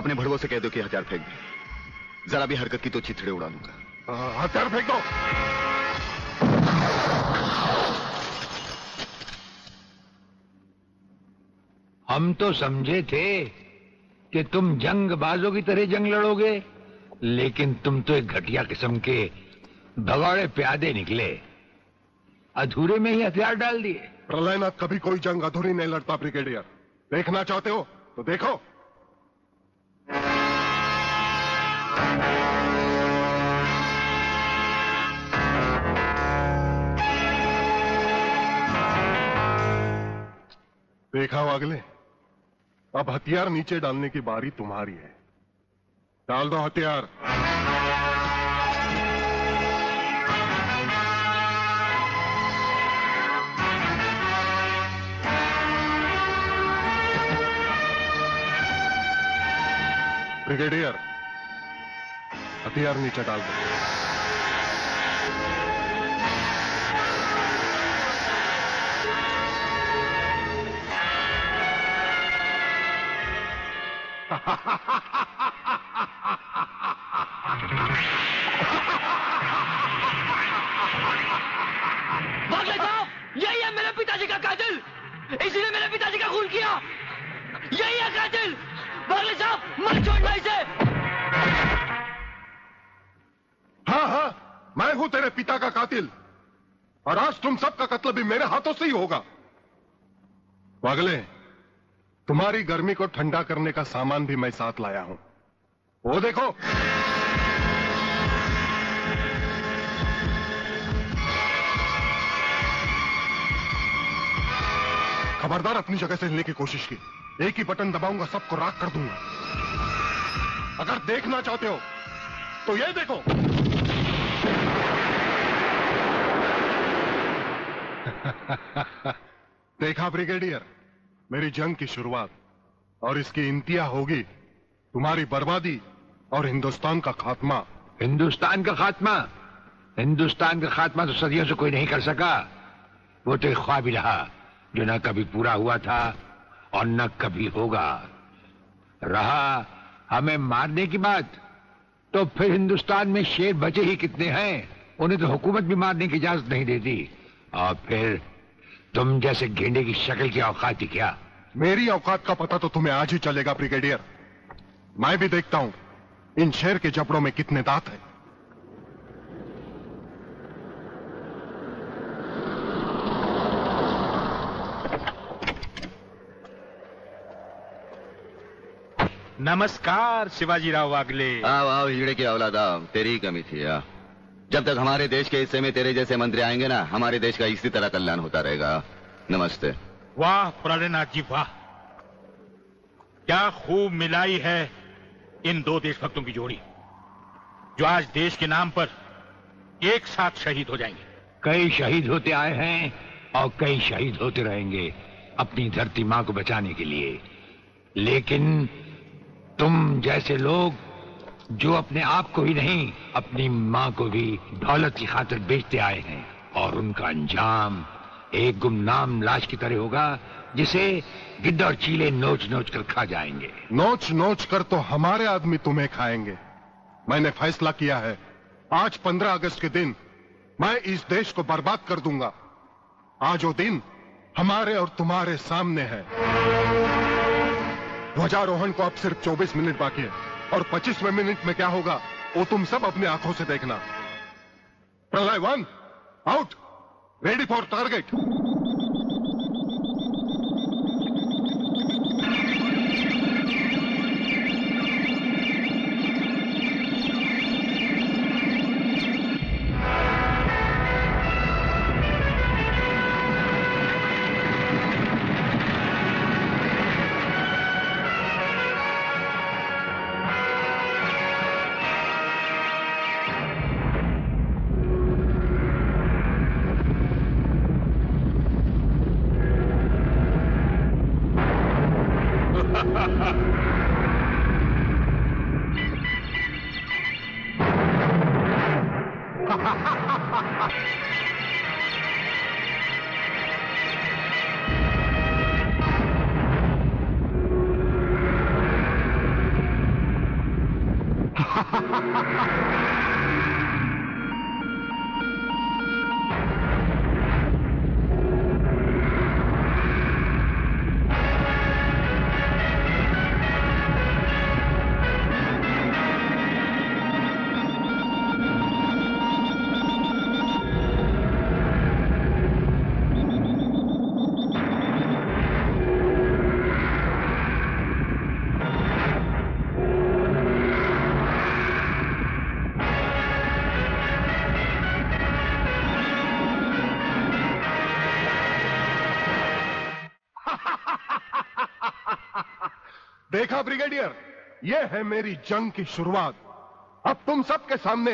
अपने भड़वों से कह दो कि हथियार फेंक दे। जरा भी हरकत की तो चिथड़े उड़ा दूंगा। हथियार फेंक दो। हम तो समझे थे कि तुम जंगबाजों की तरह जंग लड़ोगे, लेकिन तुम तो एक घटिया किस्म के भगौड़े प्यादे निकले। अधूरे में ही हथियार डाल दिए। प्रलयनाथ कभी कोई जंग अधूरी नहीं लड़ता ब्रिगेडियर। देखना चाहते हो तो देखो। देखा वागले, अब हथियार नीचे डालने की बारी तुम्हारी है। डाल दो हथियार। ब्रिगेडियर, हथियार नीचे डाल दो। वागले साहब, यही है मेरे पिताजी का कातिल। इसीने मेरे पिताजी का खून किया। यही है कातिल। वागले साहब, मत छोड़ना इसे। हाँ हाँ, मैं हूं तेरे पिता का कातिल, और आज तुम सबका कत्ल भी मेरे हाथों से ही होगा। वागले, तुम्हारी गर्मी को ठंडा करने का सामान भी मैं साथ लाया हूं। वो देखो। खबरदार अपनी जगह से हिलने की कोशिश की। एक ही बटन दबाऊंगा, सबको राख कर दूंगा। अगर देखना चाहते हो तो ये देखो। देखा ब्रिगेडियर, मेरी जंग की शुरुआत, और इसकी इंतहा होगी तुम्हारी बर्बादी और हिंदुस्तान का खात्मा। हिंदुस्तान का खात्मा? हिंदुस्तान का खात्मा तो सदियों से कोई नहीं कर सका। वो तो एक ख्वाब ही रहा जो न कभी पूरा हुआ था और न कभी होगा। रहा हमें मारने की बात, तो फिर हिंदुस्तान में शेर बचे ही कितने हैं। उन्हें तो हुकूमत भी मारने की इजाजत नहीं देती। और फिर तुम जैसे गेंडे की शक्ल की औकात ही क्या? मेरी औकात का पता तो तुम्हें आज ही चलेगा ब्रिगेडियर। मैं भी देखता हूं इन शेर के जबड़ों में कितने दांत हैं। नमस्कार शिवाजीराव वागले। आओ आओ हिजड़े की औलादा, तेरी ही कमी थी। जब तक हमारे देश के हिस्से में तेरे जैसे मंत्री आएंगे ना, हमारे देश का इसी तरह कल्याण होता रहेगा। नमस्ते। वाह प्रलयनाथ जी वाह, क्या खूब मिलाई है इन दो देशभक्तों की जोड़ी, जो आज देश के नाम पर एक साथ शहीद हो जाएंगे। कई शहीद होते आए हैं और कई शहीद होते रहेंगे अपनी धरती मां को बचाने के लिए। लेकिन तुम जैसे लोग जो अपने आप को ही नहीं, अपनी मां को भी दौलत की खातिर बेचते आए हैं, और उनका अंजाम एक गुमनाम लाश की तरह होगा जिसे गिद्ध और चीले नोच नोच कर खा जाएंगे। नोच नोच कर तो हमारे आदमी तुम्हें खाएंगे। मैंने फैसला किया है, आज 15 अगस्त के दिन मैं इस देश को बर्बाद कर दूंगा। आज वो दिन हमारे और तुम्हारे सामने है। ध्वजारोहण को अब सिर्फ 24 मिनट बाकी है, और 25वें मिनट में क्या होगा वो तुम सब अपनी आंखों से देखना। प्रलय 1 आउट, रेडी फॉर टारगेट। देखा ब्रिगेडियर, ये है मेरी जंग की शुरुआत। अब तुम सबके सामने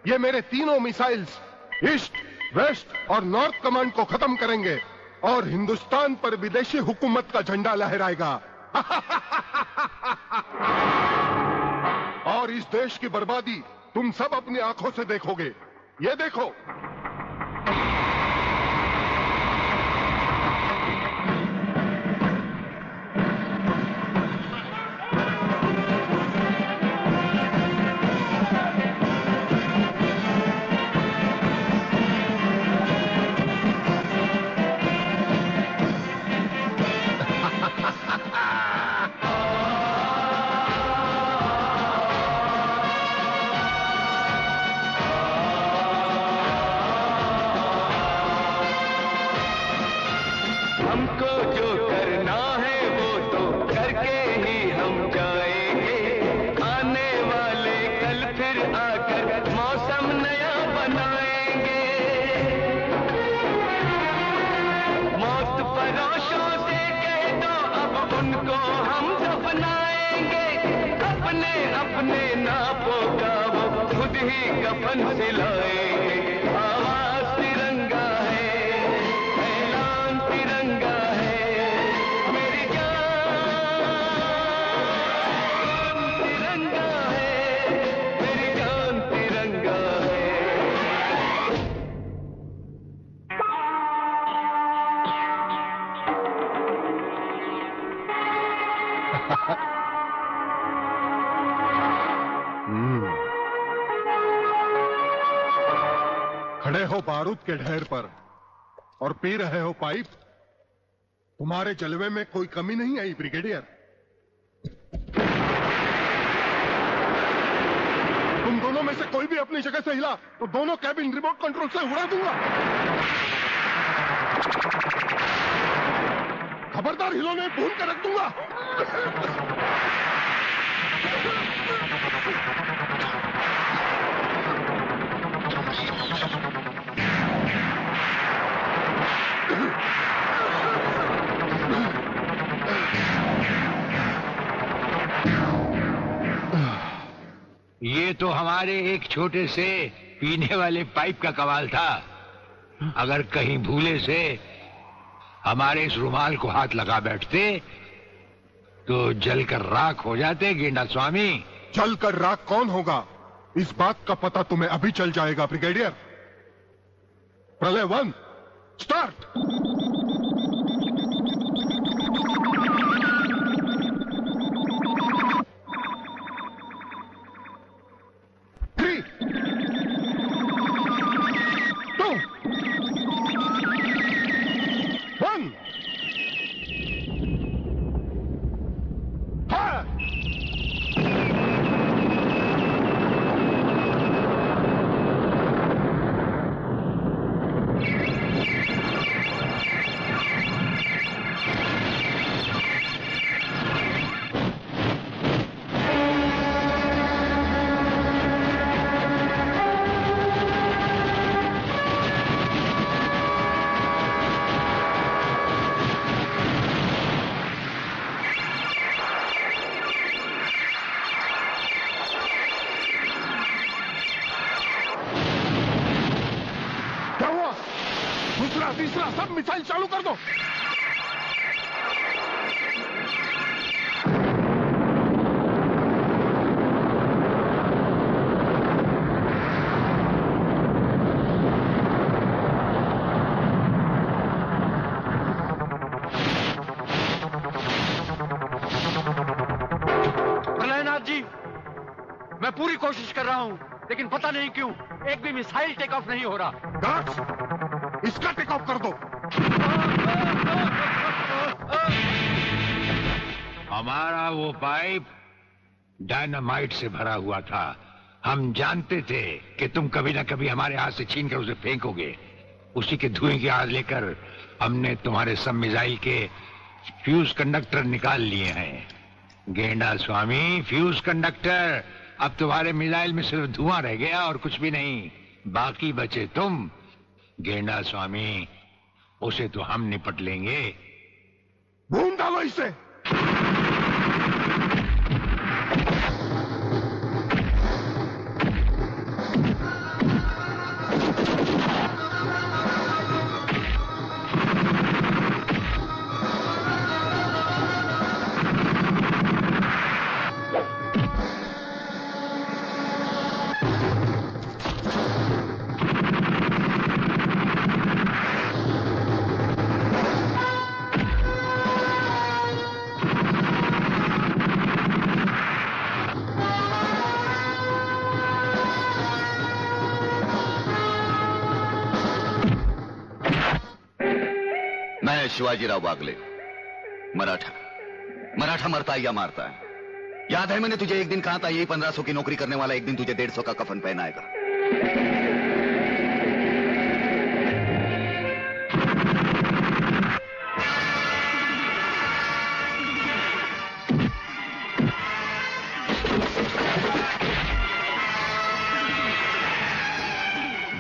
ये मेरे तीनों मिसाइल्स ईस्ट, वेस्ट और नॉर्थ कमांड को खत्म करेंगे और हिंदुस्तान पर विदेशी हुकूमत का झंडा लहराएगा। और इस देश की बर्बादी तुम सब अपनी आंखों से देखोगे। ये देखो, खड़े हो बारूद के ढेर पर और पी रहे हो पाइप। तुम्हारे जलवे में कोई कमी नहीं आई ब्रिगेडियर। तुम दोनों में से कोई भी अपनी जगह से हिला तो दोनों कैबिन रिमोट कंट्रोल से उड़ा दूंगा। खबरदार, हिलोने भून कर रख दूंगा। ये तो हमारे एक छोटे से पीने वाले पाइप का कमाल था। अगर कहीं भूले से हमारे इस रुमाल को हाथ लगा बैठते तो जलकर राख हो जाते गेंडा स्वामी। जलकर राख कौन होगा, इस बात का पता तुम्हें अभी चल जाएगा ब्रिगेडियर। प्रलय 1 स्टार्ट। तीसरा सब मिसाइल चालू कर दो। प्रलयनाथ जी, मैं पूरी कोशिश कर रहा हूँ, लेकिन पता नहीं क्यों एक भी मिसाइल टेक ऑफ नहीं हो रहा। गार्ड्स, इसका टेक ऑफ कर दो। हमारा वो पाइप डायनामाइट से भरा हुआ था। हम जानते थे कि तुम कभी ना कभी हमारे हाथ से छीन कर उसे फेंकोगे। उसी के धुएं की आग लेकर हमने तुम्हारे सब मिसाइल के फ्यूज कंडक्टर निकाल लिए हैं। गेंडा स्वामी, फ्यूज कंडक्टर, अब तुम्हारे मिसाइल में सिर्फ धुआं रह गया और कुछ भी नहीं। बाकी बचे तुम। गेंडा स्वामी, उसे तो हम निपट लेंगे। भून डालो इसे। शिवाजीराव बागले, मराठा मरता है या मारता है। याद है मैंने तुझे एक दिन कहा था, यही 1500 की नौकरी करने वाला एक दिन तुझे 150 का कफन पहनाएगा।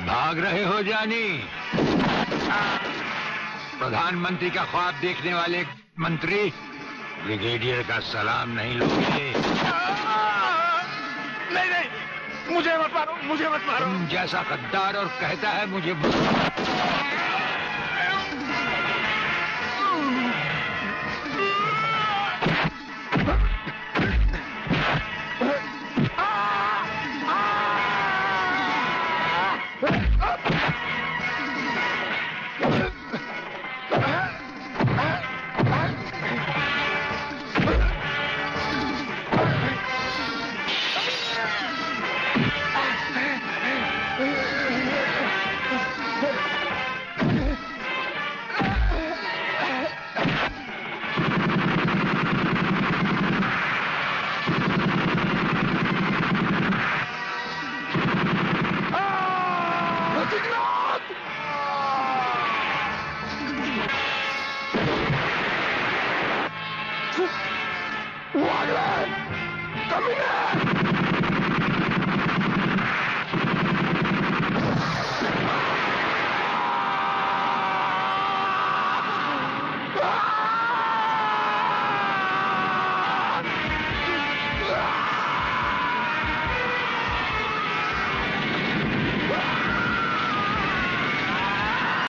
भाग रहे हो जानी? प्रधानमंत्री का ख्वाब देखने वाले मंत्री ब्रिगेडियर का सलाम नहीं लोगे? नहीं, मुझे मत मारो, मुझे मत मारो। तुम जैसा गद्दार और कहता है मुझे Come here!